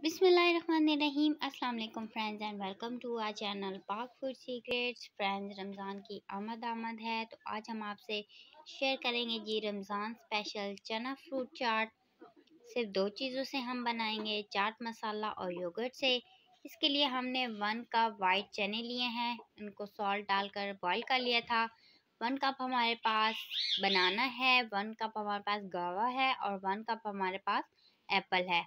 बिस्मिल्लाहिर्रहमानिर्रहीम। अस्सलाम वालेकुम friends and welcome to our channel Pak food secrets. Friends, Ramzan की आमद है तो आज हम आपसे शेयर करेंगे जी रमज़ान स्पेशल चना फ्रूट चाट। सिर्फ दो चीज़ों से हम बनाएंगे, चाट मसाला और योगर्ट से। इसके लिए हमने 1 कप वाइट चने लिए हैं, उनको सॉल्ट डालकर बॉईल कर लिया था। 1 कप हमारे पास बनाना है, 1 कप हमारे पास गावा है और 1 कप हमारे पास एप्पल है।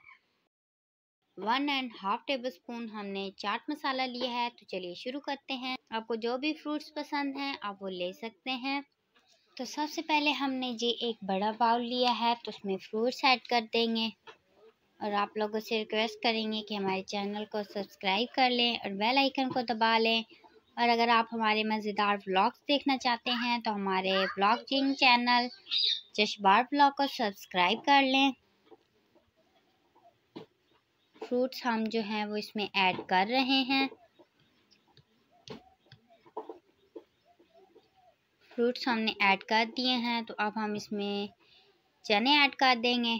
1.5 टेबल स्पून हमने चाट मसाला लिया है। तो चलिए शुरू करते हैं। आपको जो भी फ्रूट्स पसंद हैं आप वो ले सकते हैं। तो सबसे पहले हमने जी एक बड़ा बाउल लिया है, तो उसमें फ्रूट्स ऐड कर देंगे और आप लोगों से रिक्वेस्ट करेंगे कि हमारे चैनल को सब्सक्राइब कर लें और बेल आइकन को दबा लें। और अगर आप हमारे मज़ेदार व्लॉग्स देखना चाहते हैं तो हमारे व्लॉगिंग चैनल जशबार व्लॉग को सब्सक्राइब कर लें। फ्रूट्स हम जो हैं वो इसमें ऐड कर रहे हैं। फ्रूट्स हमने ऐड कर दिए हैं, तो अब हम इसमें चने ऐड कर देंगे।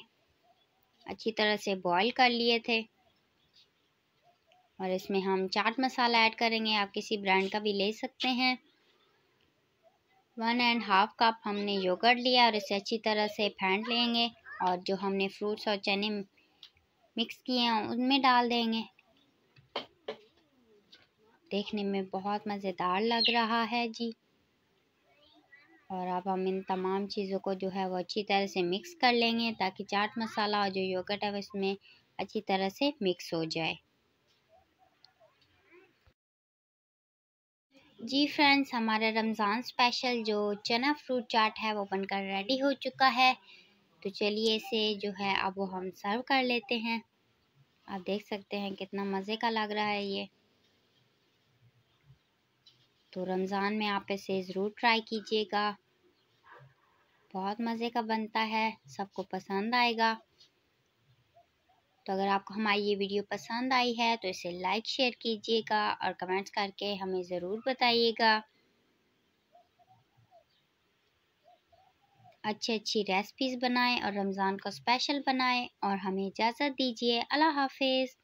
अच्छी तरह से बॉईल कर लिए थे और इसमें हम चाट मसाला ऐड करेंगे, आप किसी ब्रांड का भी ले सकते हैं। 1.5 कप हमने योगर्ट लिया और इसे अच्छी तरह से फेंट लेंगे और जो हमने फ्रूट्स और चने मिक्स किए हैं उनमें डाल देंगे। देखने में बहुत मज़ेदार लग रहा है जी। और अब हम इन तमाम चीज़ों को जो है वो अच्छी तरह से मिक्स कर लेंगे ताकि चाट मसाला और जो योगर्ट है वो इसमें अच्छी तरह से मिक्स हो जाए। जी फ्रेंड्स, हमारा रमज़ान स्पेशल जो चना फ्रूट चाट है वो बनकर रेडी हो चुका है। तो चलिए इसे जो है अब वो हम सर्व कर लेते हैं। आप देख सकते हैं कितना मज़े का लग रहा है ये। तो रमज़ान में आप इसे ज़रूर ट्राई कीजिएगा, बहुत मज़े का बनता है, सबको पसंद आएगा। तो अगर आपको हमारी ये वीडियो पसंद आई है तो इसे लाइक शेयर कीजिएगा और कमेंट्स करके हमें ज़रूर बताइएगा। अच्छी रेसिपीज़ बनाएं और रमज़ान को स्पेशल बनाएं और हमें इजाज़त दीजिए। अल्लाह हाफिज़।